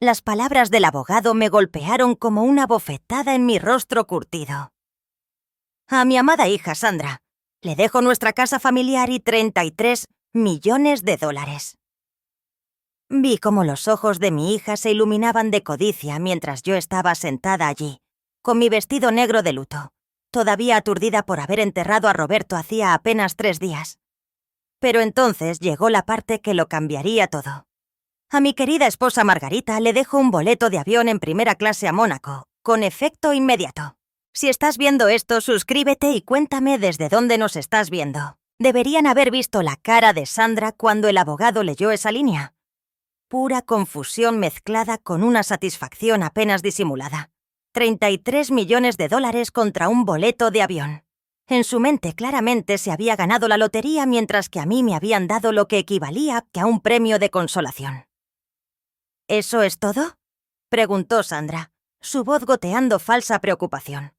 Las palabras del abogado me golpearon como una bofetada en mi rostro curtido. A mi amada hija Sandra, le dejo nuestra casa familiar y 33 millones de dólares. Vi cómo los ojos de mi hija se iluminaban de codicia mientras yo estaba sentada allí, con mi vestido negro de luto, todavía aturdida por haber enterrado a Roberto hacía apenas 3 días. Pero entonces llegó la parte que lo cambiaría todo. A mi querida esposa Margarita le dejo un boleto de avión en primera clase a Mónaco, con efecto inmediato. Si estás viendo esto, suscríbete y cuéntame desde dónde nos estás viendo. Deberían haber visto la cara de Sandra cuando el abogado leyó esa línea. Pura confusión mezclada con una satisfacción apenas disimulada. 33 millones de dólares contra un boleto de avión. En su mente claramente se había ganado la lotería mientras que a mí me habían dado lo que equivalía a un premio de consolación. ¿Eso es todo?, preguntó Sandra, su voz goteando falsa preocupación.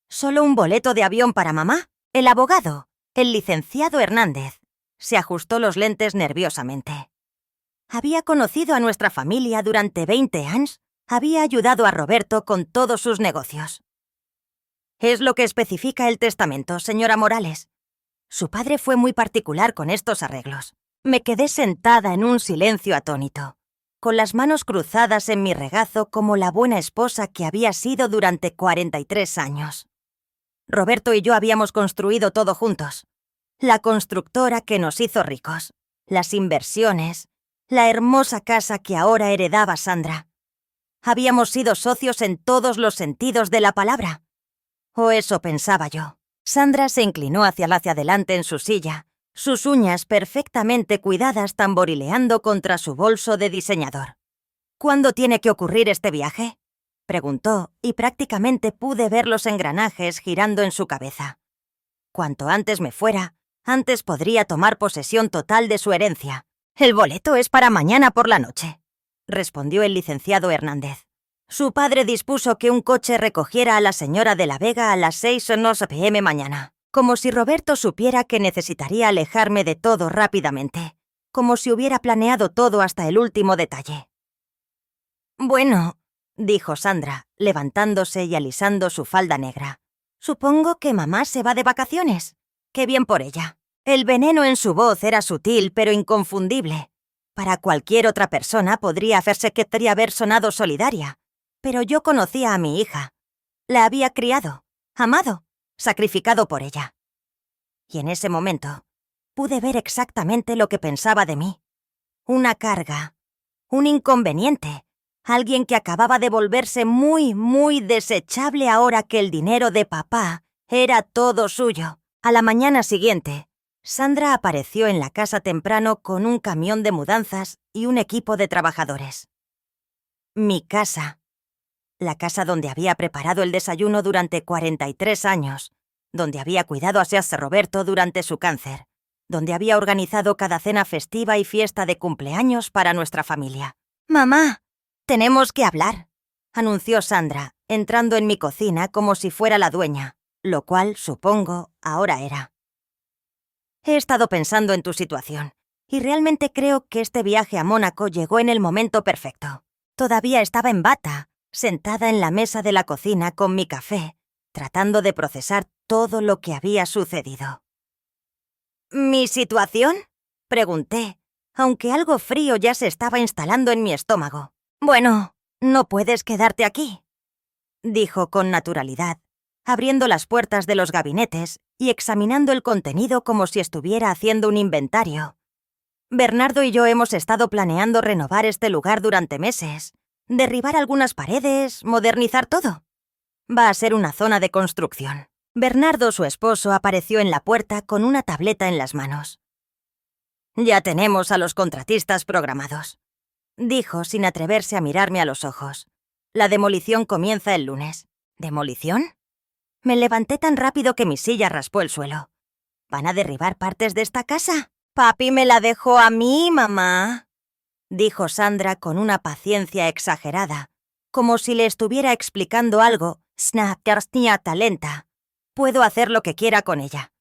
¿Solo un boleto de avión para mamá? El abogado, el licenciado Hernández, se ajustó los lentes nerviosamente. Había conocido a nuestra familia durante 20 años, había ayudado a Roberto con todos sus negocios. Es lo que especifica el testamento, señora Morales. Su padre fue muy particular con estos arreglos. Me quedé sentada en un silencio atónito, con las manos cruzadas en mi regazo como la buena esposa que había sido durante 43 años. Roberto y yo habíamos construido todo juntos. La constructora que nos hizo ricos, las inversiones, la hermosa casa que ahora heredaba Sandra. Habíamos sido socios en todos los sentidos de la palabra. O eso pensaba yo. Sandra se inclinó hacia adelante en su silla, sus uñas perfectamente cuidadas tamborileando contra su bolso de diseñador. ¿Cuándo tiene que ocurrir este viaje?, preguntó, y prácticamente pude ver los engranajes girando en su cabeza. Cuanto antes me fuera, antes podría tomar posesión total de su herencia. El boleto es para mañana por la noche, respondió el licenciado Hernández. Su padre dispuso que un coche recogiera a la señora de la Vega a las 6:00 p.m. mañana, como si Roberto supiera que necesitaría alejarme de todo rápidamente, como si hubiera planeado todo hasta el último detalle. Bueno, dijo Sandra, levantándose y alisando su falda negra. Supongo que mamá se va de vacaciones. Qué bien por ella. El veneno en su voz era sutil pero inconfundible. Para cualquier otra persona podría haber sonado solidaria, pero yo conocía a mi hija. La había criado, amado, sacrificado por ella. Y en ese momento pude ver exactamente lo que pensaba de mí. Una carga, un inconveniente, alguien que acababa de volverse muy, muy desechable ahora que el dinero de papá era todo suyo. A la mañana siguiente, Sandra apareció en la casa temprano con un camión de mudanzas y un equipo de trabajadores. Mi casa. La casa donde había preparado el desayuno durante 43 años, donde había cuidado a Sir Roberto durante su cáncer, donde había organizado cada cena festiva y fiesta de cumpleaños para nuestra familia. «Mamá, tenemos que hablar», anunció Sandra, entrando en mi cocina como si fuera la dueña, lo cual, supongo, ahora era. He estado pensando en tu situación, y realmente creo que este viaje a Mónaco llegó en el momento perfecto. Todavía estaba en bata, sentada en la mesa de la cocina con mi café, tratando de procesar todo lo que había sucedido. ¿Mi situación?, pregunté, aunque algo frío ya se estaba instalando en mi estómago. Bueno, no puedes quedarte aquí, dijo con naturalidad, abriendo las puertas de los gabinetes y examinando el contenido como si estuviera haciendo un inventario. Bernardo y yo hemos estado planeando renovar este lugar durante meses, derribar algunas paredes, modernizar todo. Va a ser una zona de construcción. Bernardo, su esposo, apareció en la puerta con una tableta en las manos. Ya tenemos a los contratistas programados, dijo sin atreverse a mirarme a los ojos. La demolición comienza el lunes. ¿Demolición? Me levanté tan rápido que mi silla raspó el suelo. ¿Van a derribar partes de esta casa? Papi me la dejó a mí, mamá, dijo Sandra con una paciencia exagerada, como si le estuviera explicando algo, lenta. Puedo hacer lo que quiera con ella.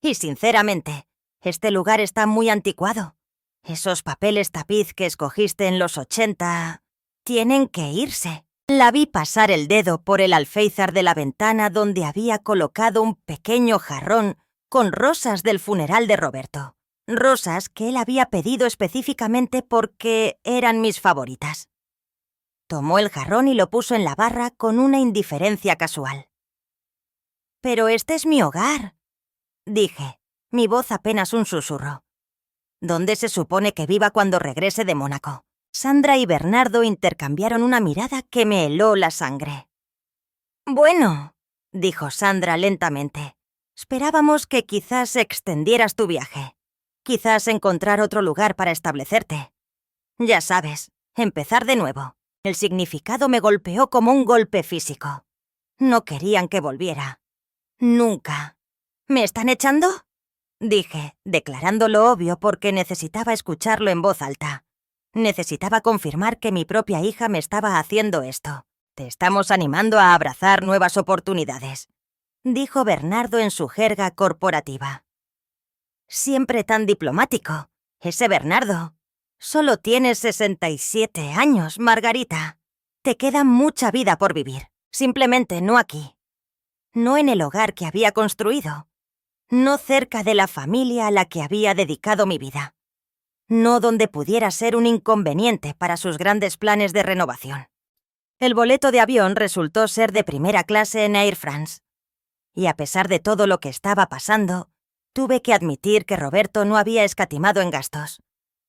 Y sinceramente, este lugar está muy anticuado. Esos papeles tapiz que escogiste en los 80... Tienen que irse. La vi pasar el dedo por el alféizar de la ventana donde había colocado un pequeño jarrón con rosas del funeral de Roberto. Rosas que él había pedido específicamente porque eran mis favoritas. Tomó el jarrón y lo puso en la barra con una indiferencia casual. «Pero este es mi hogar», dije, mi voz apenas un susurro. «¿Dónde se supone que viva cuando regrese de Mónaco?» Sandra y Bernardo intercambiaron una mirada que me heló la sangre. «Bueno», dijo Sandra lentamente, «esperábamos que quizás extendieras tu viaje. Quizás encontrar otro lugar para establecerte. Ya sabes, empezar de nuevo». El significado me golpeó como un golpe físico. No querían que volviera. Nunca. ¿Me están echando?, dije, declarando lo obvio porque necesitaba escucharlo en voz alta. Necesitaba confirmar que mi propia hija me estaba haciendo esto. «Te estamos animando a abrazar nuevas oportunidades», dijo Bernardo en su jerga corporativa. Siempre tan diplomático. Ese Bernardo. Solo tienes 67 años, Margarita. Te queda mucha vida por vivir. Simplemente no aquí. No en el hogar que había construido. No cerca de la familia a la que había dedicado mi vida. No donde pudiera ser un inconveniente para sus grandes planes de renovación. El boleto de avión resultó ser de primera clase en Air France. Y a pesar de todo lo que estaba pasando, tuve que admitir que Roberto no había escatimado en gastos.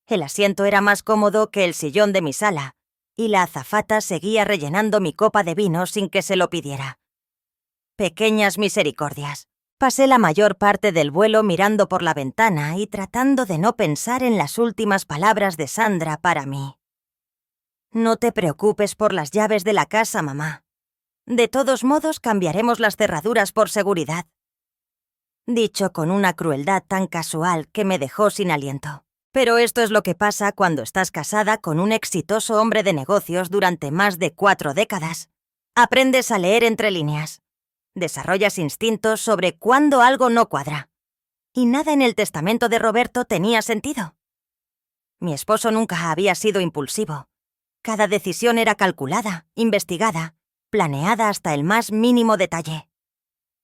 El asiento era más cómodo que el sillón de mi sala, y la azafata seguía rellenando mi copa de vino sin que se lo pidiera. Pequeñas misericordias. Pasé la mayor parte del vuelo mirando por la ventana y tratando de no pensar en las últimas palabras de Sandra para mí. «No te preocupes por las llaves de la casa, mamá. De todos modos, cambiaremos las cerraduras por seguridad», dicho con una crueldad tan casual que me dejó sin aliento. Pero esto es lo que pasa cuando estás casada con un exitoso hombre de negocios durante más de 4 décadas. Aprendes a leer entre líneas. Desarrollas instintos sobre cuándo algo no cuadra. Y nada en el testamento de Roberto tenía sentido. Mi esposo nunca había sido impulsivo. Cada decisión era calculada, investigada, planeada hasta el más mínimo detalle.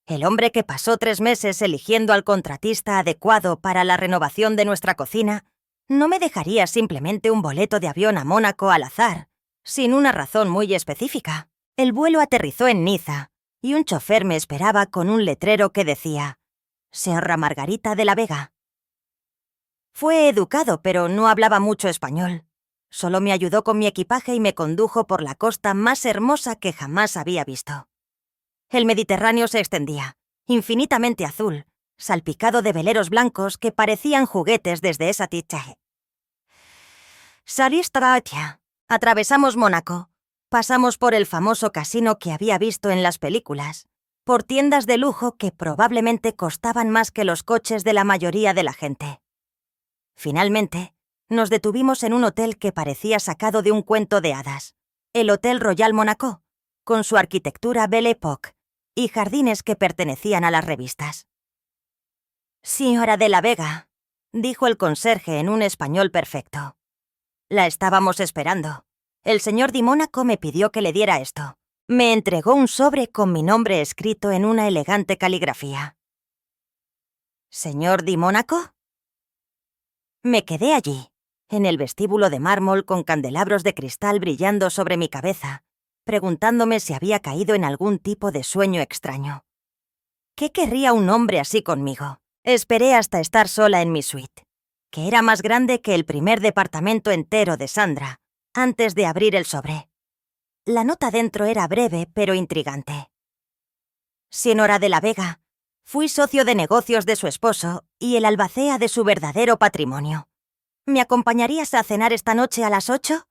El hombre que pasó 3 meses eligiendo al contratista adecuado para la renovación de nuestra cocina no me dejaría simplemente un boleto de avión a Mónaco al azar, sin una razón muy específica. El vuelo aterrizó en Niza, y un chofer me esperaba con un letrero que decía «Señora Margarita de la Vega». Fue educado, pero no hablaba mucho español. Solo me ayudó con mi equipaje y me condujo por la costa más hermosa que jamás había visto. El Mediterráneo se extendía, infinitamente azul, salpicado de veleros blancos que parecían juguetes desde esa ticha. Salistratia. Atravesamos Mónaco. Pasamos por el famoso casino que había visto en las películas, por tiendas de lujo que probablemente costaban más que los coches de la mayoría de la gente. Finalmente, nos detuvimos en un hotel que parecía sacado de un cuento de hadas, el Hotel Royal Monaco, con su arquitectura Belle Époque y jardines que pertenecían a las revistas. «Señora de la Vega», dijo el conserje en un español perfecto. La estábamos esperando. El señor Di Mónaco me pidió que le diera esto. Me entregó un sobre con mi nombre escrito en una elegante caligrafía. «¿Señor Di Mónaco?» Me quedé allí, en el vestíbulo de mármol con candelabros de cristal brillando sobre mi cabeza, preguntándome si había caído en algún tipo de sueño extraño. ¿Qué querría un hombre así conmigo? Esperé hasta estar sola en mi suite, que era más grande que el primer departamento entero de Sandra, antes de abrir el sobre. La nota dentro era breve pero intrigante. «Señora de la Vega, fui socio de negocios de su esposo y el albacea de su verdadero patrimonio. ¿Me acompañarías a cenar esta noche a las 8?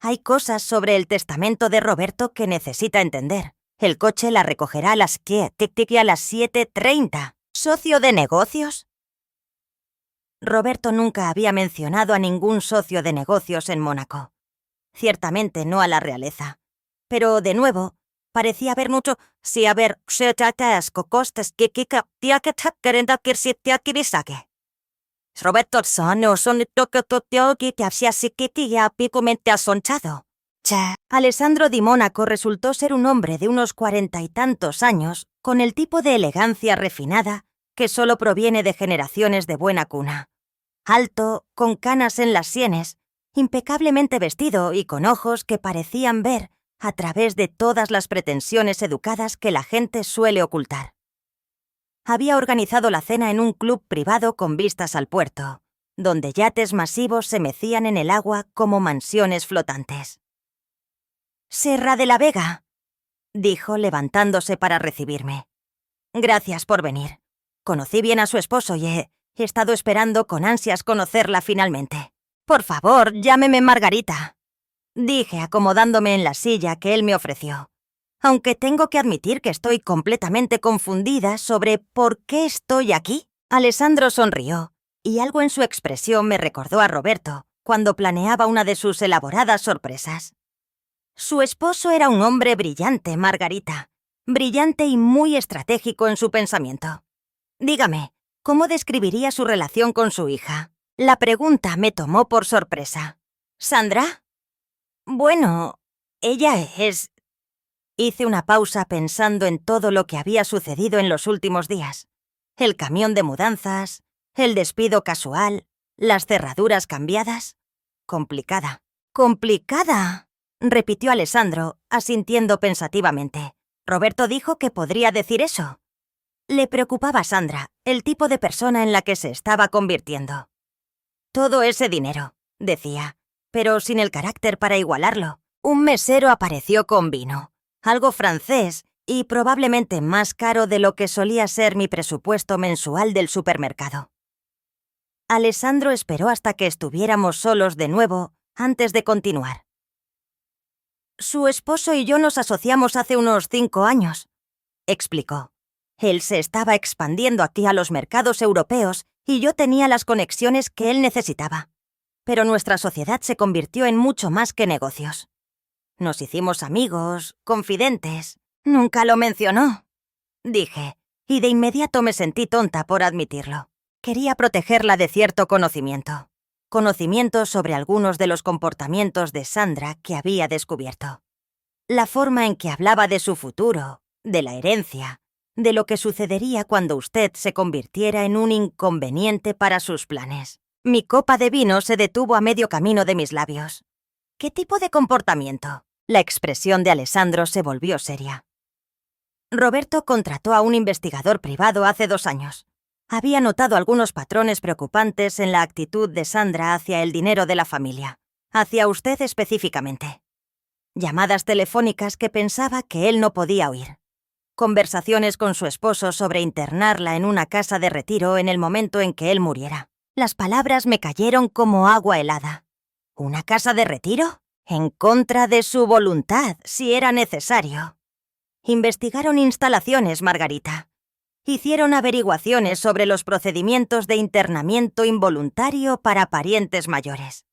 Hay cosas sobre el testamento de Roberto que necesita entender. El coche la recogerá a las 7:30. ¿Socio de negocios?» Roberto nunca había mencionado a ningún socio de negocios en Mónaco. Ciertamente no a la realeza. Pero, de nuevo, parecía haber mucho... Si haber... Roberto son que te hacía picamente asonchado. Alessandro Di Mónaco resultó ser un hombre de unos 40 y tantos años, con el tipo de elegancia refinada que solo proviene de generaciones de buena cuna. Alto, con canas en las sienes, impecablemente vestido y con ojos que parecían ver a través de todas las pretensiones educadas que la gente suele ocultar. Había organizado la cena en un club privado con vistas al puerto, donde yates masivos se mecían en el agua como mansiones flotantes. «Serra de la Vega», dijo levantándose para recibirme. «Gracias por venir. Conocí bien a su esposo y he estado esperando con ansias conocerla finalmente. Por favor, llámeme Margarita», dije acomodándome en la silla que él me ofreció. Aunque tengo que admitir que estoy completamente confundida sobre por qué estoy aquí. Alessandro sonrió, y algo en su expresión me recordó a Roberto cuando planeaba una de sus elaboradas sorpresas. Su esposo era un hombre brillante, Margarita. Brillante y muy estratégico en su pensamiento. Dígame, ¿cómo describiría su relación con su hija? La pregunta me tomó por sorpresa. ¿Sandra? Bueno, ella es... Hice una pausa pensando en todo lo que había sucedido en los últimos días. El camión de mudanzas, el despido casual, las cerraduras cambiadas. Complicada. ¡Complicada!, repitió Alessandro, asintiendo pensativamente. Roberto dijo que podría decir eso. Le preocupaba a Sandra, el tipo de persona en la que se estaba convirtiendo. Todo ese dinero, decía, pero sin el carácter para igualarlo. Un mesero apareció con vino. Algo francés y probablemente más caro de lo que solía ser mi presupuesto mensual del supermercado. Alessandro esperó hasta que estuviéramos solos de nuevo antes de continuar. Su esposo y yo nos asociamos hace unos 5 años, explicó. Él se estaba expandiendo aquí a los mercados europeos y yo tenía las conexiones que él necesitaba. Pero nuestra sociedad se convirtió en mucho más que negocios. Nos hicimos amigos, confidentes. Nunca lo mencionó, dije, y de inmediato me sentí tonta por admitirlo. Quería protegerla de cierto conocimiento. Conocimiento sobre algunos de los comportamientos de Sandra que había descubierto. La forma en que hablaba de su futuro, de la herencia, de lo que sucedería cuando usted se convirtiera en un inconveniente para sus planes. Mi copa de vino se detuvo a medio camino de mis labios. ¿Qué tipo de comportamiento? La expresión de Alessandro se volvió seria. Roberto contrató a un investigador privado hace 2 años. Había notado algunos patrones preocupantes en la actitud de Sandra hacia el dinero de la familia, hacia usted específicamente. Llamadas telefónicas que pensaba que él no podía oír. Conversaciones con su esposo sobre internarla en una casa de retiro en el momento en que él muriera. Las palabras me cayeron como agua helada. ¿Una casa de retiro? En contra de su voluntad, si era necesario. Investigaron instalaciones, Margarita. Hicieron averiguaciones sobre los procedimientos de internamiento involuntario para parientes mayores.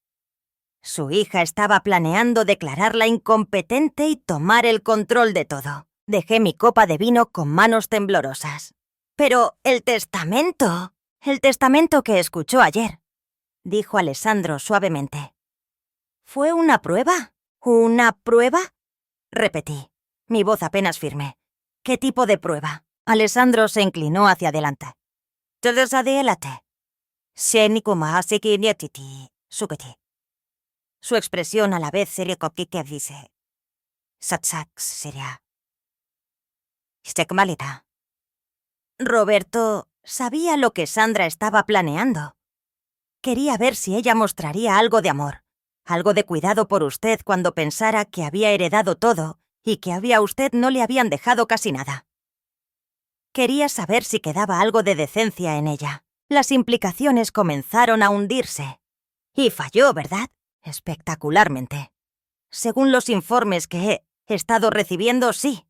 Su hija estaba planeando declararla incompetente y tomar el control de todo. Dejé mi copa de vino con manos temblorosas. «Pero el testamento que escuchó ayer», dijo Alessandro suavemente. «¿Fue una prueba? ¿Una prueba?», repetí, mi voz apenas firme. «¿Qué tipo de prueba?». Alessandro se inclinó hacia adelante. Su expresión a la vez seria que dice. Roberto sabía lo que Sandra estaba planeando. Quería ver si ella mostraría algo de amor, algo de cuidado por usted cuando pensara que había heredado todo y que a usted no le habían dejado casi nada. Quería saber si quedaba algo de decencia en ella. Las implicaciones comenzaron a hundirse. Y falló, ¿verdad? Espectacularmente. Según los informes que he estado recibiendo, sí.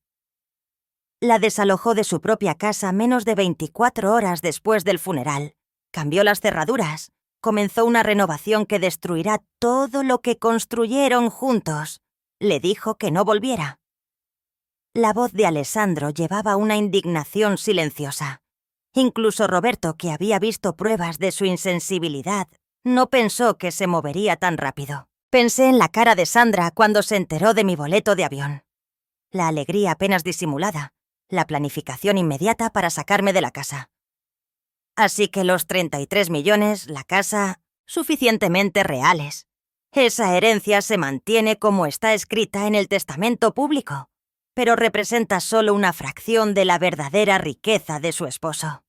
La desalojó de su propia casa menos de 24 horas después del funeral. Cambió las cerraduras. Comenzó una renovación que destruirá todo lo que construyeron juntos. Le dijo que no volviera. La voz de Alessandro llevaba una indignación silenciosa. Incluso Roberto, que había visto pruebas de su insensibilidad, no pensó que se movería tan rápido. Pensé en la cara de Sandra cuando se enteró de mi boleto de avión. La alegría apenas disimulada, la planificación inmediata para sacarme de la casa. Así que los 33 millones, la casa, suficientemente reales. Esa herencia se mantiene como está escrita en el testamento público, pero representa solo una fracción de la verdadera riqueza de su esposo.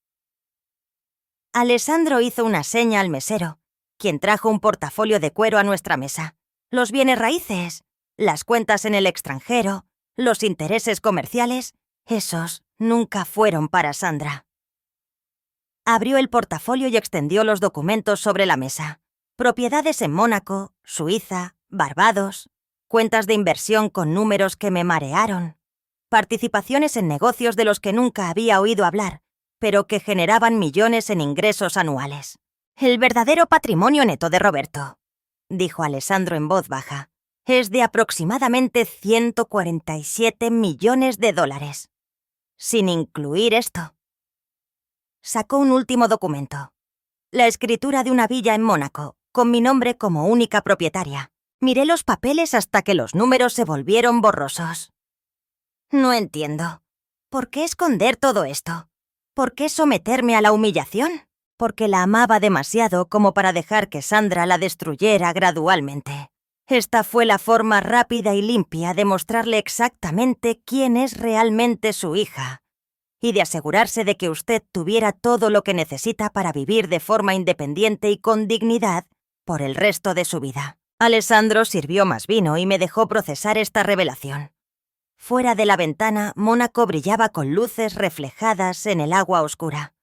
Alessandro hizo una seña al mesero, quien trajo un portafolio de cuero a nuestra mesa. Los bienes raíces, las cuentas en el extranjero, los intereses comerciales, esos nunca fueron para Sandra. Abrió el portafolio y extendió los documentos sobre la mesa. Propiedades en Mónaco, Suiza, Barbados, cuentas de inversión con números que me marearon, participaciones en negocios de los que nunca había oído hablar, pero que generaban millones en ingresos anuales. El verdadero patrimonio neto de Roberto, dijo Alessandro en voz baja, es de aproximadamente 147 millones de dólares, sin incluir esto. Sacó un último documento. La escritura de una villa en Mónaco, con mi nombre como única propietaria. Miré los papeles hasta que los números se volvieron borrosos. No entiendo. ¿Por qué esconder todo esto? ¿Por qué someterme a la humillación? Porque la amaba demasiado como para dejar que Sandra la destruyera gradualmente. Esta fue la forma rápida y limpia de mostrarle exactamente quién es realmente su hija y de asegurarse de que usted tuviera todo lo que necesita para vivir de forma independiente y con dignidad por el resto de su vida. Alessandro sirvió más vino y me dejó procesar esta revelación. Fuera de la ventana, Mónaco brillaba con luces reflejadas en el agua oscura.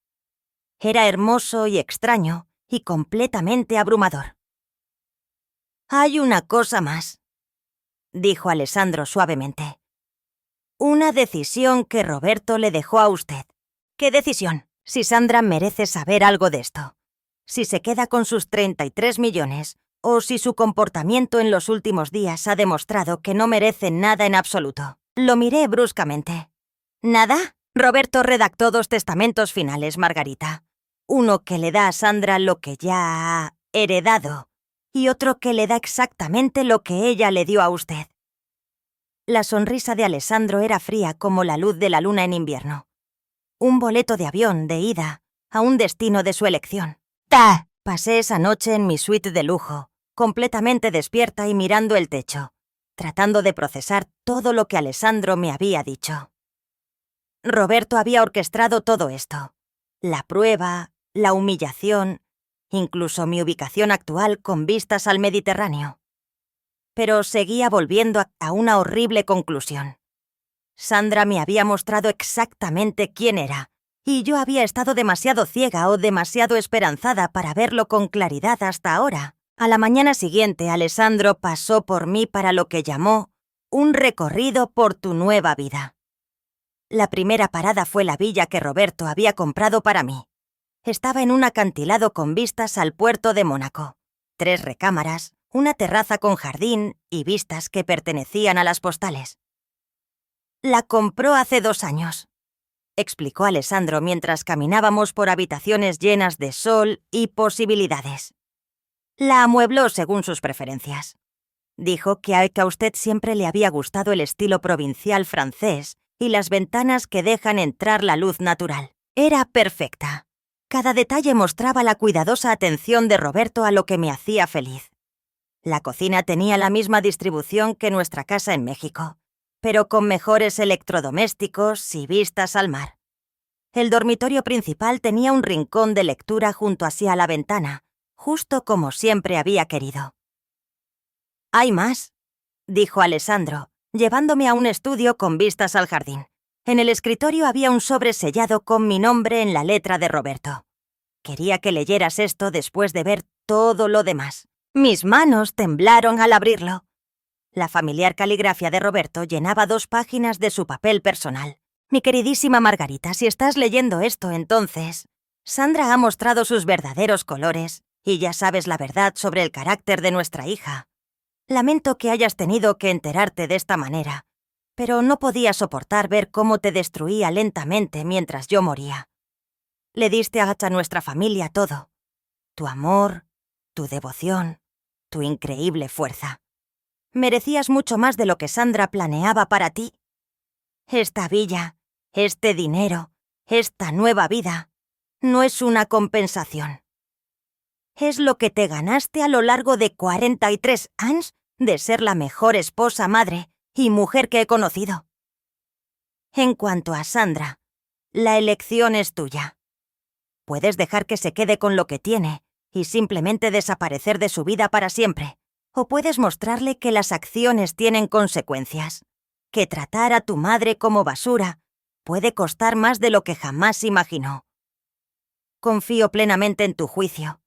Era hermoso y extraño y completamente abrumador. «Hay una cosa más», dijo Alessandro suavemente. «Una decisión que Roberto le dejó a usted». «¿Qué decisión? Si Sandra merece saber algo de esto. Si se queda con sus 33 millones, o si su comportamiento en los últimos días ha demostrado que no merece nada en absoluto». Lo miré bruscamente. «¿Nada?» Roberto redactó 2 testamentos finales, Margarita. Uno que le da a Sandra lo que ya ha heredado, y otro que le da exactamente lo que ella le dio a usted. La sonrisa de Alessandro era fría como la luz de la luna en invierno. Un boleto de avión de ida a un destino de su elección. ¡Ta! Pasé esa noche en mi suite de lujo, completamente despierta y mirando el techo, tratando de procesar todo lo que Alessandro me había dicho. Roberto había orquestado todo esto. La prueba, la humillación, incluso mi ubicación actual con vistas al Mediterráneo. Pero seguía volviendo a una horrible conclusión. Sandra me había mostrado exactamente quién era, y yo había estado demasiado ciega o demasiado esperanzada para verlo con claridad hasta ahora. A la mañana siguiente, Alessandro pasó por mí para lo que llamó un recorrido por tu nueva vida. La primera parada fue la villa que Roberto había comprado para mí. Estaba en un acantilado con vistas al puerto de Mónaco. 3 recámaras, una terraza con jardín y vistas que pertenecían a las postales. La compró hace 2 años, explicó Alessandro mientras caminábamos por habitaciones llenas de sol y posibilidades. La amuebló según sus preferencias. Dijo que a usted siempre le había gustado el estilo provincial francés y las ventanas que dejan entrar la luz natural. Era perfecta. Cada detalle mostraba la cuidadosa atención de Roberto a lo que me hacía feliz. La cocina tenía la misma distribución que nuestra casa en México, pero con mejores electrodomésticos y vistas al mar. El dormitorio principal tenía un rincón de lectura junto hacia la ventana, justo como siempre había querido. «Hay más», dijo Alessandro, llevándome a un estudio con vistas al jardín. En el escritorio había un sobre sellado con mi nombre en la letra de Roberto. Quería que leyeras esto después de ver todo lo demás. Mis manos temblaron al abrirlo. La familiar caligrafía de Roberto llenaba 2 páginas de su papel personal. Mi queridísima Margarita, si estás leyendo esto, entonces... Sandra ha mostrado sus verdaderos colores, y ya sabes la verdad sobre el carácter de nuestra hija. Lamento que hayas tenido que enterarte de esta manera, pero no podía soportar ver cómo te destruía lentamente mientras yo moría. Le diste a nuestra familia todo. Tu amor, tu devoción, tu increíble fuerza. Merecías mucho más de lo que Sandra planeaba para ti. Esta villa, este dinero, esta nueva vida, no es una compensación. Es lo que te ganaste a lo largo de 43 años de ser la mejor esposa, madre y mujer que he conocido. En cuanto a Sandra, la elección es tuya. Puedes dejar que se quede con lo que tiene y simplemente desaparecer de su vida para siempre, o puedes mostrarle que las acciones tienen consecuencias, que tratar a tu madre como basura puede costar más de lo que jamás imaginó. Confío plenamente en tu juicio.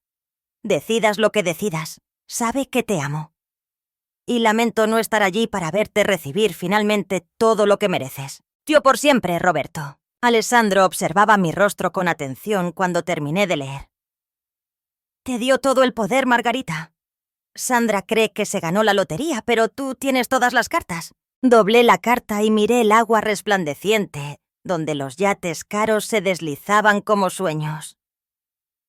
Decidas lo que decidas, sabe que te amo. Y lamento no estar allí para verte recibir finalmente todo lo que mereces. Tío por siempre, Roberto. Alessandro observaba mi rostro con atención cuando terminé de leer. Te dio todo el poder, Margarita. Sandra cree que se ganó la lotería, pero tú tienes todas las cartas. Doblé la carta y miré el agua resplandeciente, donde los yates caros se deslizaban como sueños.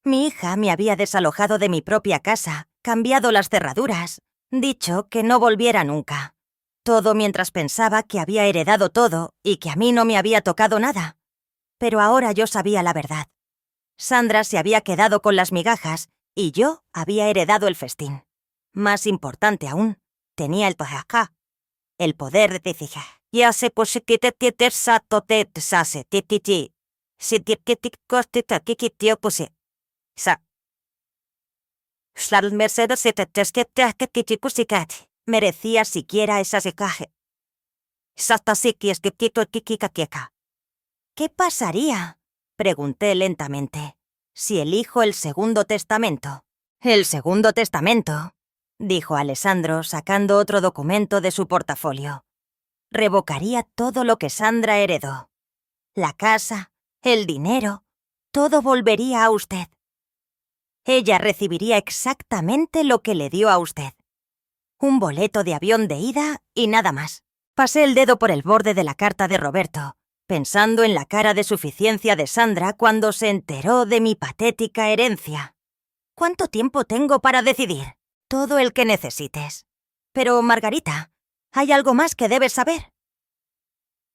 Mi hija me había desalojado de mi propia casa, cambiado las cerraduras, dicho que no volviera nunca. Todo mientras pensaba que había heredado todo y que a mí no me había tocado nada. Pero ahora yo sabía la verdad. Sandra se había quedado con las migajas y yo había heredado el festín. Más importante aún, tenía el tojaja, el poder de decir, ya se posiquite tieter sato te sase tititi, si tipitic costita kikitio puse. Sa. Slal Mercedes se te tesquete kitipusicat, merecía siquiera esa secaje. Sata siki es que tito kikikakieka. ¿Qué pasaría? Pregunté lentamente. Si elijo el segundo testamento. El segundo testamento, dijo Alessandro sacando otro documento de su portafolio. Revocaría todo lo que Sandra heredó. La casa, el dinero, todo volvería a usted. Ella recibiría exactamente lo que le dio a usted. Un boleto de avión de ida y nada más. Pasé el dedo por el borde de la carta de Roberto, pensando en la cara de suficiencia de Sandra cuando se enteró de mi patética herencia. ¿Cuánto tiempo tengo para decidir? Todo el que necesites. Pero, Margarita, hay algo más que debes saber.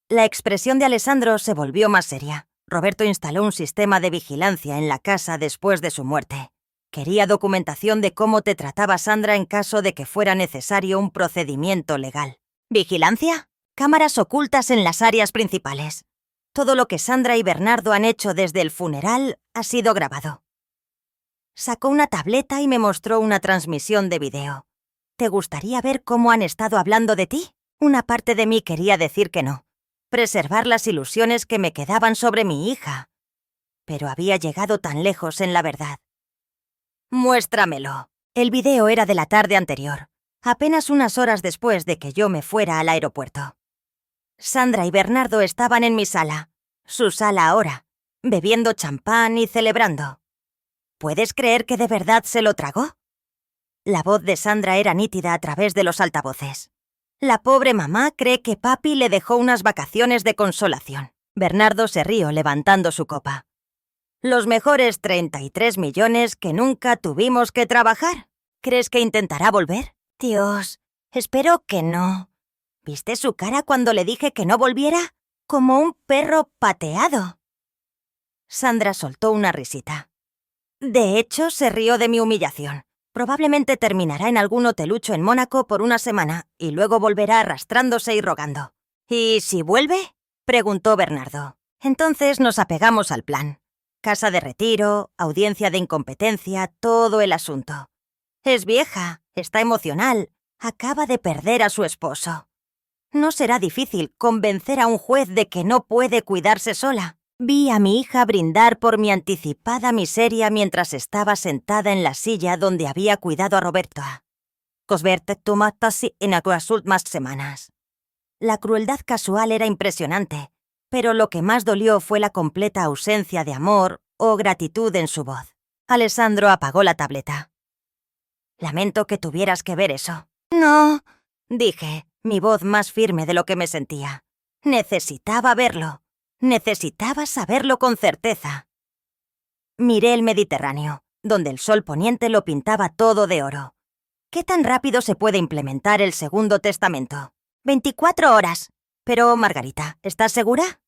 La expresión de Alessandro se volvió más seria. Roberto instaló un sistema de vigilancia en la casa después de su muerte. Quería documentación de cómo te trataba Sandra en caso de que fuera necesario un procedimiento legal. ¿Vigilancia? Cámaras ocultas en las áreas principales. Todo lo que Sandra y Bernardo han hecho desde el funeral ha sido grabado. Sacó una tableta y me mostró una transmisión de video. ¿Te gustaría ver cómo han estado hablando de ti? Una parte de mí quería decir que no. Preservar las ilusiones que me quedaban sobre mi hija. Pero había llegado tan lejos en la verdad. Muéstramelo. El video era de la tarde anterior, apenas unas horas después de que yo me fuera al aeropuerto. Sandra y Bernardo estaban en mi sala, su sala ahora, bebiendo champán y celebrando. ¿Puedes creer que de verdad se lo tragó? La voz de Sandra era nítida a través de los altavoces. La pobre mamá cree que papi le dejó unas vacaciones de consolación. Bernardo se rió levantando su copa. Los mejores 33 millones que nunca tuvimos que trabajar. ¿Crees que intentará volver? Dios, espero que no. ¿Viste su cara cuando le dije que no volviera? Como un perro pateado. Sandra soltó una risita. De hecho, se rió de mi humillación. Probablemente terminará en algún hotelucho en Mónaco por una semana y luego volverá arrastrándose y rogando. ¿Y si vuelve? Preguntó Bernardo. Entonces nos apegamos al plan. Casa de retiro, audiencia de incompetencia, todo el asunto. Es vieja, está emocional, acaba de perder a su esposo. No será difícil convencer a un juez de que no puede cuidarse sola. Vi a mi hija brindar por mi anticipada miseria mientras estaba sentada en la silla donde había cuidado a Roberto. Cosverte tomatasi en las últimas semanas. La crueldad casual era impresionante, pero lo que más dolió fue la completa ausencia de amor o gratitud en su voz. Alessandro apagó la tableta. Lamento que tuvieras que ver eso. No, dije, mi voz más firme de lo que me sentía. Necesitaba verlo. Necesitaba saberlo con certeza. Miré el Mediterráneo, donde el sol poniente lo pintaba todo de oro. ¿Qué tan rápido se puede implementar el segundo testamento? 24 horas. Pero, Margarita, ¿estás segura?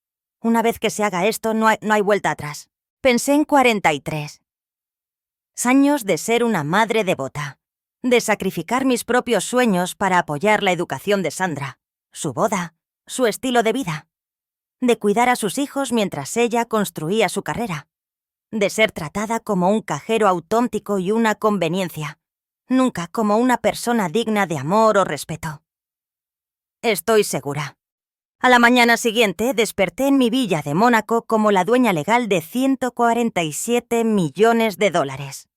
Una vez que se haga esto, no hay vuelta atrás. Pensé en 43. Años de ser una madre devota. De sacrificar mis propios sueños para apoyar la educación de Sandra, su boda, su estilo de vida. De cuidar a sus hijos mientras ella construía su carrera. De ser tratada como un cajero auténtico y una conveniencia. Nunca como una persona digna de amor o respeto. Estoy segura. A la mañana siguiente desperté en mi villa de Mónaco como la dueña legal de 147 millones de dólares.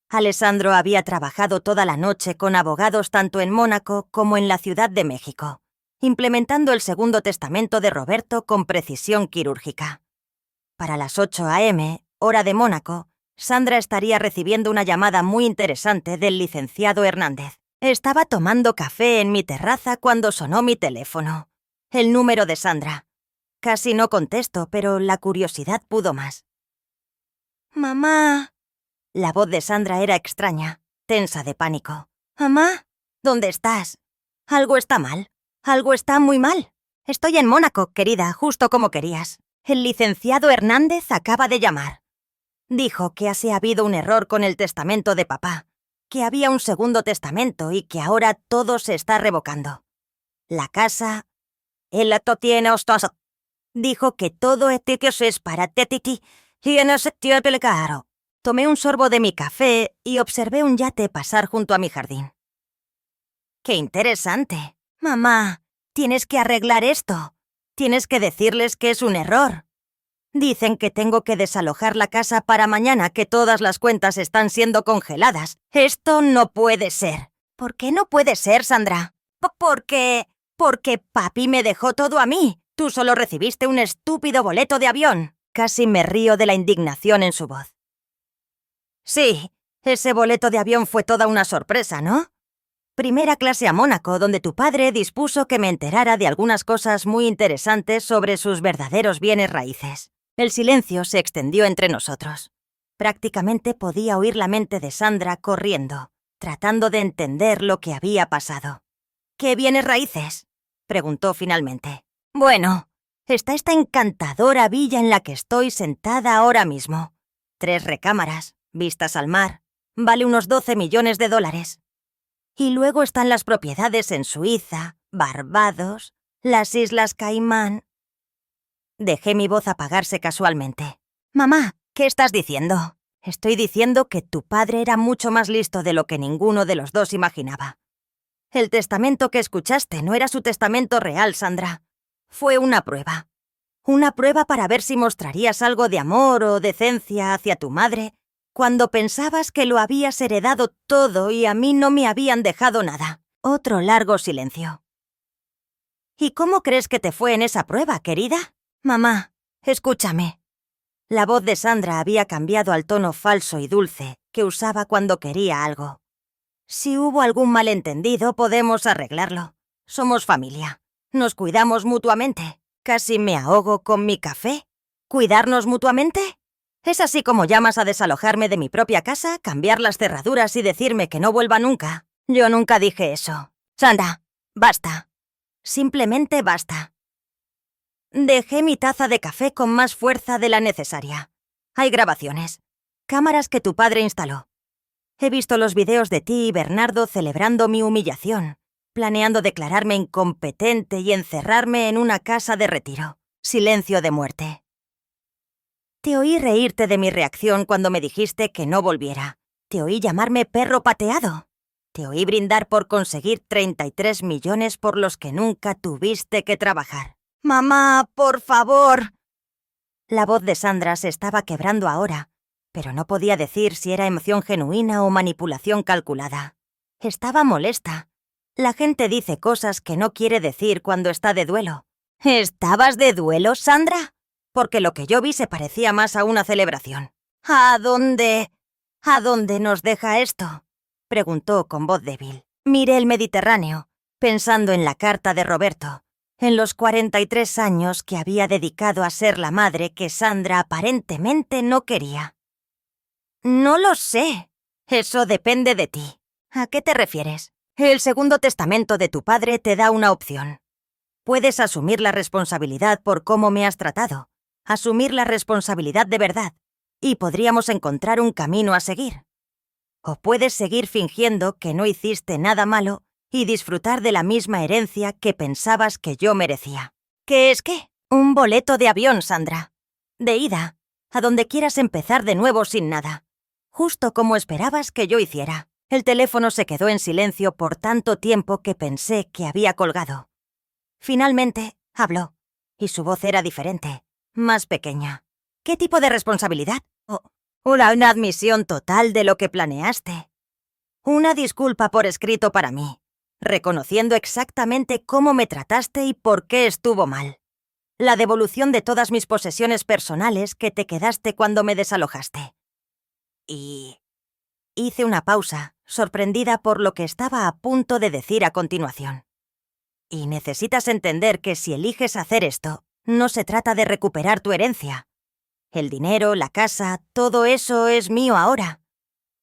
Alessandro había trabajado toda la noche con abogados tanto en Mónaco como en la Ciudad de México, implementando el segundo testamento de Roberto con precisión quirúrgica. Para las 8 a.m., hora de Mónaco, Sandra estaría recibiendo una llamada muy interesante del licenciado Hernández. Estaba tomando café en mi terraza cuando sonó mi teléfono. El número de Sandra. Casi no contesto, pero la curiosidad pudo más. «Mamá». La voz de Sandra era extraña, tensa de pánico. «Mamá, ¿dónde estás? Algo está mal. Algo está muy mal. Estoy en Mónaco, querida, justo como querías. El licenciado Hernández acaba de llamar. Dijo que ha habido un error con el testamento de papá, que había un segundo testamento y que ahora todo se está revocando. La casa... Él tiene ostos. Dijo que todo es para tetiti y en ese tiempo el caro». Tomé un sorbo de mi café y observé un yate pasar junto a mi jardín. ¡Qué interesante! Mamá, tienes que arreglar esto. Tienes que decirles que es un error. Dicen que tengo que desalojar la casa para mañana, que todas las cuentas están siendo congeladas. Esto no puede ser. ¿Por qué no puede ser, Sandra? Porque papi me dejó todo a mí. Tú solo recibiste un estúpido boleto de avión. Casi me río de la indignación en su voz. Sí, ese boleto de avión fue toda una sorpresa, ¿no? Primera clase a Mónaco, donde tu padre dispuso que me enterara de algunas cosas muy interesantes sobre sus verdaderos bienes raíces. El silencio se extendió entre nosotros. Prácticamente podía oír la mente de Sandra corriendo, tratando de entender lo que había pasado. ¿Qué bienes raíces?, preguntó finalmente. Bueno, está esta encantadora villa en la que estoy sentada ahora mismo. 3 recámaras, vistas al mar, vale unos 12 millones de dólares. Y luego están las propiedades en Suiza, Barbados, las Islas Caimán. Dejé mi voz apagarse casualmente. Mamá, ¿qué estás diciendo? Estoy diciendo que tu padre era mucho más listo de lo que ninguno de los dos imaginaba. El testamento que escuchaste no era su testamento real, Sandra. Fue una prueba. Una prueba para ver si mostrarías algo de amor o decencia hacia tu madre cuando pensabas que lo habías heredado todo y a mí no me habían dejado nada. Otro largo silencio. ¿Y cómo crees que te fue en esa prueba, querida? Mamá, escúchame. La voz de Sandra había cambiado al tono falso y dulce que usaba cuando quería algo. Si hubo algún malentendido, podemos arreglarlo. Somos familia. Nos cuidamos mutuamente. Casi me ahogo con mi café. ¿Cuidarnos mutuamente? ¿Es así como llamas a desalojarme de mi propia casa, cambiar las cerraduras y decirme que no vuelva nunca? Yo nunca dije eso. Sandra, basta. Simplemente basta. Dejé mi taza de café con más fuerza de la necesaria. Hay grabaciones. Cámaras que tu padre instaló. He visto los videos de ti y Bernardo celebrando mi humillación, planeando declararme incompetente y encerrarme en una casa de retiro. Silencio de muerte. Te oí reírte de mi reacción cuando me dijiste que no volviera. Te oí llamarme perro pateado. Te oí brindar por conseguir 33 millones por los que nunca tuviste que trabajar. Mamá, por favor. La voz de Sandra se estaba quebrando ahora, pero no podía decir si era emoción genuina o manipulación calculada. Estaba molesta. La gente dice cosas que no quiere decir cuando está de duelo. ¿Estabas de duelo, Sandra? Porque lo que yo vi se parecía más a una celebración. ¿A dónde nos deja esto?, preguntó con voz débil. Miré el Mediterráneo, pensando en la carta de Roberto, en los 43 años que había dedicado a ser la madre que Sandra aparentemente no quería. No lo sé. Eso depende de ti. ¿A qué te refieres? El segundo testamento de tu padre te da una opción. Puedes asumir la responsabilidad por cómo me has tratado, asumir la responsabilidad de verdad, y podríamos encontrar un camino a seguir. O puedes seguir fingiendo que no hiciste nada malo y disfrutar de la misma herencia que pensabas que yo merecía. ¿Qué es qué? Un boleto de avión, Sandra. De ida, a donde quieras empezar de nuevo sin nada. Justo como esperabas que yo hiciera. El teléfono se quedó en silencio por tanto tiempo que pensé que había colgado. Finalmente, habló, y su voz era diferente, más pequeña. ¿Qué tipo de responsabilidad? Una admisión total de lo que planeaste. Una disculpa por escrito para mí, reconociendo exactamente cómo me trataste y por qué estuvo mal. La devolución de todas mis posesiones personales que te quedaste cuando me desalojaste. Y... hice una pausa, sorprendida por lo que estaba a punto de decir a continuación. Y necesitas entender que si eliges hacer esto, no se trata de recuperar tu herencia. El dinero, la casa, todo eso es mío ahora.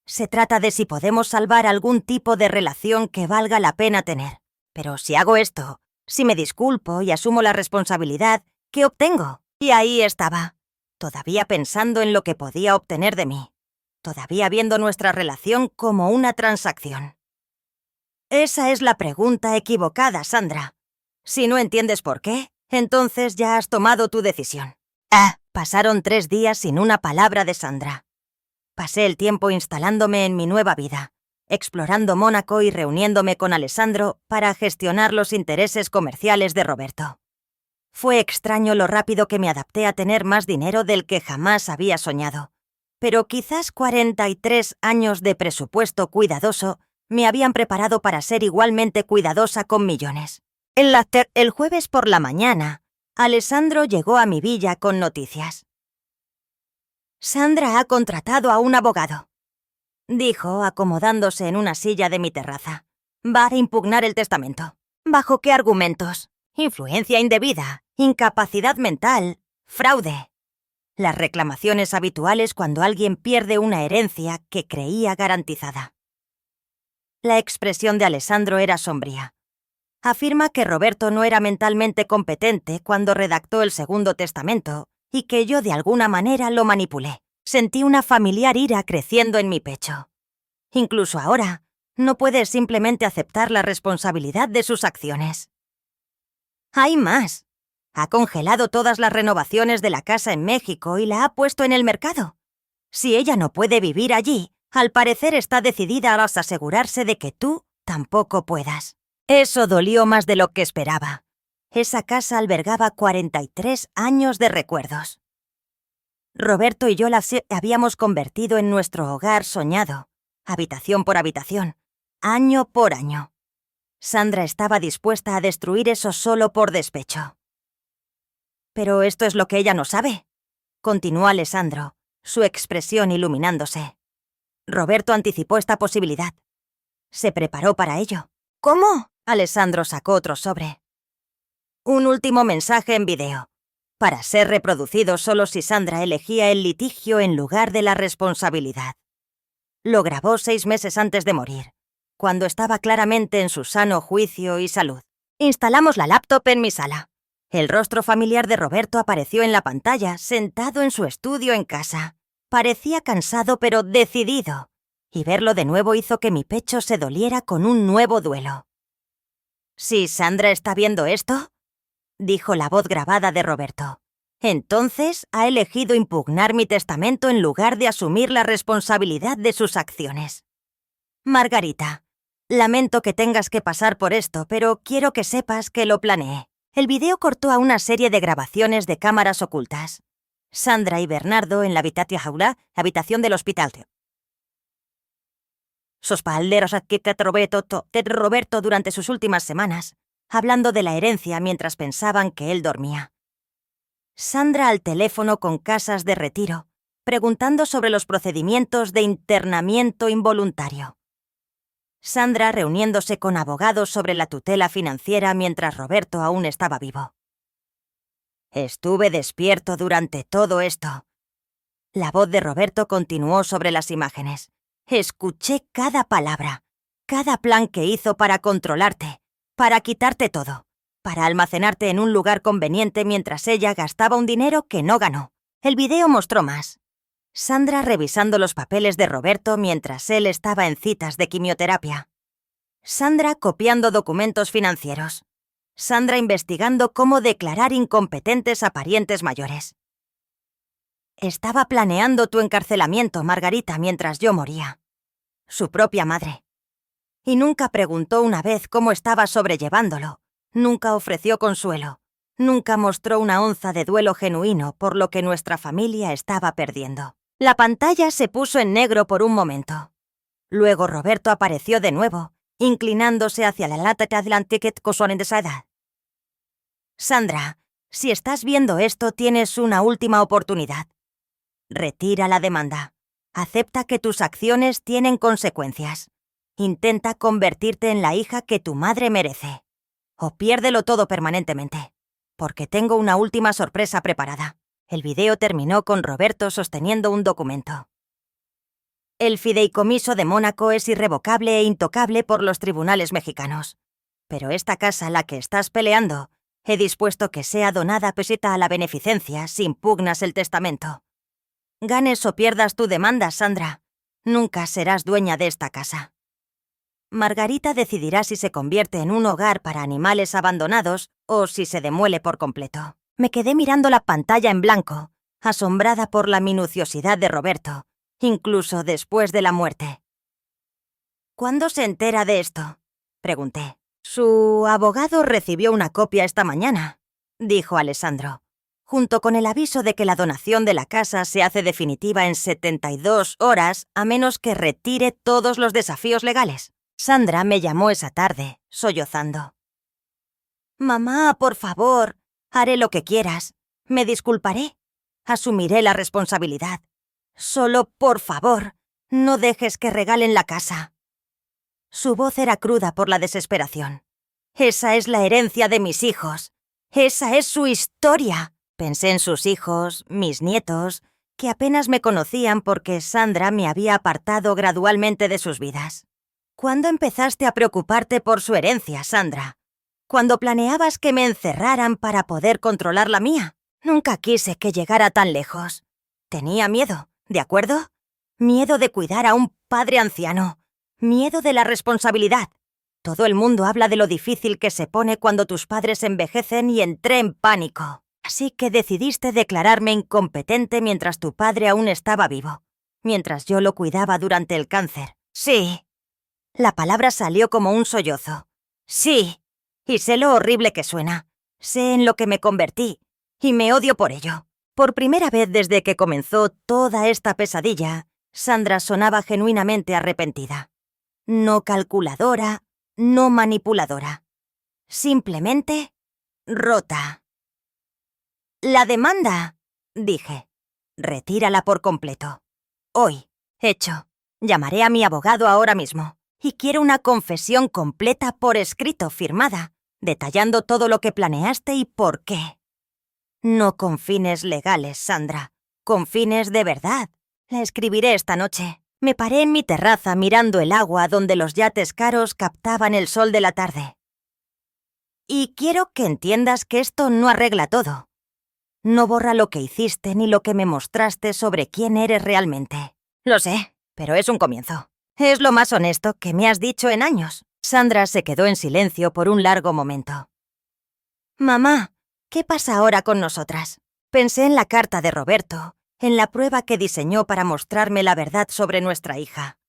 Se trata de si podemos salvar algún tipo de relación que valga la pena tener. Pero si hago esto, si me disculpo y asumo la responsabilidad, ¿qué obtengo? Y ahí estaba, todavía pensando en lo que podía obtener de mí, todavía viendo nuestra relación como una transacción. Esa es la pregunta equivocada, Sandra. Si no entiendes por qué, entonces ya has tomado tu decisión. Pasaron 3 días sin una palabra de Sandra. Pasé el tiempo instalándome en mi nueva vida, explorando Mónaco y reuniéndome con Alessandro para gestionar los intereses comerciales de Roberto. Fue extraño lo rápido que me adapté a tener más dinero del que jamás había soñado. Pero quizás 43 años de presupuesto cuidadoso me habían preparado para ser igualmente cuidadosa con millones. El jueves por la mañana, Alessandro llegó a mi villa con noticias. Sandra ha contratado a un abogado, dijo, acomodándose en una silla de mi terraza. Va a impugnar el testamento. ¿Bajo qué argumentos? Influencia indebida, incapacidad mental, fraude. Las reclamaciones habituales cuando alguien pierde una herencia que creía garantizada. La expresión de Alessandro era sombría. Afirma que Roberto no era mentalmente competente cuando redactó el segundo testamento y que yo de alguna manera lo manipulé. Sentí una familiar ira creciendo en mi pecho. Incluso ahora, no puede simplemente aceptar la responsabilidad de sus acciones. Hay más. Ha congelado todas las renovaciones de la casa en México y la ha puesto en el mercado. Si ella no puede vivir allí, al parecer está decidida a asegurarse de que tú tampoco puedas. Eso dolió más de lo que esperaba. Esa casa albergaba 43 años de recuerdos. Roberto y yo la habíamos convertido en nuestro hogar soñado, habitación por habitación, año por año. Sandra estaba dispuesta a destruir eso solo por despecho. «Pero esto es lo que ella no sabe», continuó Alessandro, su expresión iluminándose. Roberto anticipó esta posibilidad. Se preparó para ello. «¿Cómo?» Alessandro sacó otro sobre. Un último mensaje en video, para ser reproducido solo si Sandra elegía el litigio en lugar de la responsabilidad. Lo grabó 6 meses antes de morir, cuando estaba claramente en su sano juicio y salud. Instalamos la laptop en mi sala. El rostro familiar de Roberto apareció en la pantalla, sentado en su estudio en casa. Parecía cansado pero decidido, y verlo de nuevo hizo que mi pecho se doliera con un nuevo duelo. «Si Sandra está viendo esto», dijo la voz grabada de Roberto, «entonces ha elegido impugnar mi testamento en lugar de asumir la responsabilidad de sus acciones. Margarita, lamento que tengas que pasar por esto, pero quiero que sepas que lo planeé». El video cortó a una serie de grabaciones de cámaras ocultas. Sandra y Bernardo en la habitación del hospital. Sospalderos Roberto durante sus últimas semanas, hablando de la herencia mientras pensaban que él dormía. Sandra al teléfono con casas de retiro, preguntando sobre los procedimientos de internamiento involuntario. Sandra reuniéndose con abogados sobre la tutela financiera mientras Roberto aún estaba vivo. Estuve despierto durante todo esto. La voz de Roberto continuó sobre las imágenes. Escuché cada palabra, Cada plan que hizo para controlarte, para quitarte todo, para almacenarte en un lugar conveniente mientras ella gastaba un dinero que no ganó. El video mostró más. Sandra revisando los papeles de Roberto mientras él estaba en citas de quimioterapia. Sandra copiando documentos financieros. Sandra investigando cómo declarar incompetentes a parientes mayores. Estaba planeando tu encarcelamiento, Margarita, mientras yo moría. Su propia madre. Y nunca preguntó una vez cómo estaba sobrellevándolo. Nunca ofreció consuelo. Nunca mostró una onza de duelo genuino por lo que nuestra familia estaba perdiendo. La pantalla se puso en negro por un momento. Luego Roberto apareció de nuevo, inclinándose hacia la lata de Atlantic con de edad. Sandra, si estás viendo esto, tienes una última oportunidad. Retira la demanda. Acepta que tus acciones tienen consecuencias. Intenta convertirte en la hija que tu madre merece. O piérdelo todo permanentemente. Porque tengo una última sorpresa preparada. El video terminó con Roberto sosteniendo un documento. El fideicomiso de Mónaco es irrevocable e intocable por los tribunales mexicanos. Pero esta casa, la que estás peleando, he dispuesto que sea donada peseta a la beneficencia si impugnas el testamento. Ganes o pierdas tu demanda, Sandra, nunca serás dueña de esta casa. Margarita decidirá si se convierte en un hogar para animales abandonados o si se demuele por completo. Me quedé mirando la pantalla en blanco, asombrada por la minuciosidad de Roberto, incluso después de la muerte. ¿Cuándo se entera de esto?, pregunté. Su abogado recibió una copia esta mañana, dijo Alessandro, junto con el aviso de que la donación de la casa se hace definitiva en 72 horas a menos que retire todos los desafíos legales. Sandra me llamó esa tarde, sollozando. «Mamá, por favor, haré lo que quieras. Me disculparé. Asumiré la responsabilidad. Solo, por favor, no dejes que regalen la casa». Su voz era cruda por la desesperación. «Esa es la herencia de mis hijos. Esa es su historia». Pensé en sus hijos, mis nietos, que apenas me conocían porque Sandra me había apartado gradualmente de sus vidas. ¿Cuándo empezaste a preocuparte por su herencia, Sandra? ¿Cuándo planeabas que me encerraran para poder controlar la mía? Nunca quise que llegara tan lejos. Tenía miedo, ¿de acuerdo? Miedo de cuidar a un padre anciano. Miedo de la responsabilidad. Todo el mundo habla de lo difícil que se pone cuando tus padres envejecen y entré en pánico. Así que decidiste declararme incompetente mientras tu padre aún estaba vivo. Mientras yo lo cuidaba durante el cáncer. Sí. La palabra salió como un sollozo. Sí. Y sé lo horrible que suena. Sé en lo que me convertí. Y me odio por ello. Por primera vez desde que comenzó toda esta pesadilla, Sandra sonaba genuinamente arrepentida. No calculadora, no manipuladora. Simplemente rota. «La demanda», dije. «Retírala por completo. Hoy. Hecho. Llamaré a mi abogado ahora mismo. Y quiero una confesión completa por escrito firmada, detallando todo lo que planeaste y por qué. No con fines legales, Sandra. Con fines de verdad. La escribiré esta noche». Me paré en mi terraza mirando el agua donde los yates caros captaban el sol de la tarde. «Y quiero que entiendas que esto no arregla todo. No borra lo que hiciste ni lo que me mostraste sobre quién eres realmente. Lo sé, pero es un comienzo. Es lo más honesto que me has dicho en años». Sandra se quedó en silencio por un largo momento. «Mamá, ¿qué pasa ahora con nosotras?» Pensé en la carta de Roberto, en la prueba que diseñó para mostrarme la verdad sobre nuestra hija.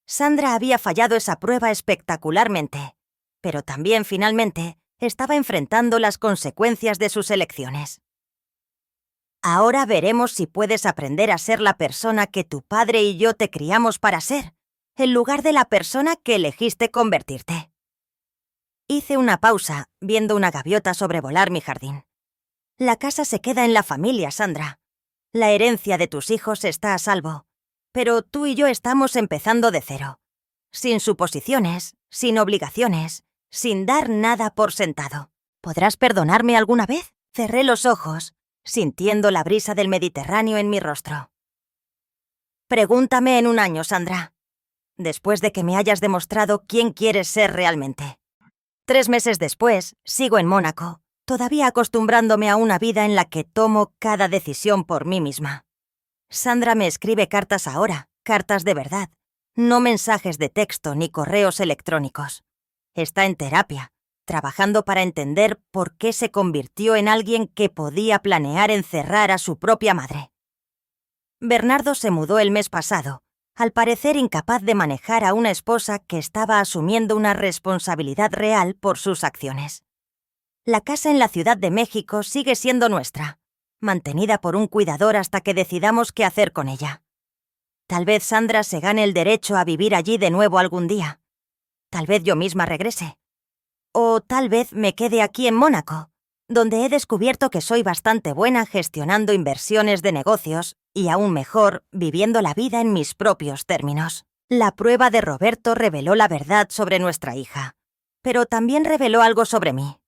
Sandra había fallado esa prueba espectacularmente, pero también finalmente estaba enfrentando las consecuencias de sus elecciones. «Ahora veremos si puedes aprender a ser la persona que tu padre y yo te criamos para ser, en lugar de la persona que elegiste convertirte». Hice una pausa, viendo una gaviota sobrevolar mi jardín. «La casa se queda en la familia, Sandra. La herencia de tus hijos está a salvo, pero tú y yo estamos empezando de cero. Sin suposiciones, sin obligaciones, sin dar nada por sentado. ¿Podrás perdonarme alguna vez?» Cerré los ojos, sintiendo la brisa del Mediterráneo en mi rostro. «Pregúntame en un año, Sandra». después de que me hayas demostrado quién quieres ser realmente. 3 meses después, sigo en Mónaco, todavía acostumbrándome a una vida en la que tomo cada decisión por mí misma. Sandra me escribe cartas ahora, cartas de verdad, no mensajes de texto ni correos electrónicos. Está en terapia, trabajando para entender por qué se convirtió en alguien que podía planear encerrar a su propia madre. Bernardo se mudó el mes pasado, al parecer incapaz de manejar a una esposa que estaba asumiendo una responsabilidad real por sus acciones. La casa en la Ciudad de México sigue siendo nuestra, mantenida por un cuidador hasta que decidamos qué hacer con ella. Tal vez Sandra se gane el derecho a vivir allí de nuevo algún día. Tal vez yo misma regrese. O tal vez me quede aquí en Mónaco, donde he descubierto que soy bastante buena gestionando inversiones de negocios y, aún mejor, viviendo la vida en mis propios términos. La prueba de Roberto reveló la verdad sobre nuestra hija, pero también reveló algo sobre mí,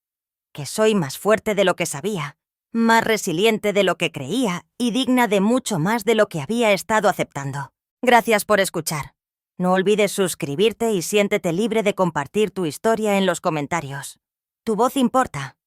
que soy más fuerte de lo que sabía, más resiliente de lo que creía y digna de mucho más de lo que había estado aceptando. Gracias por escuchar. No olvides suscribirte y siéntete libre de compartir tu historia en los comentarios. Tu voz importa.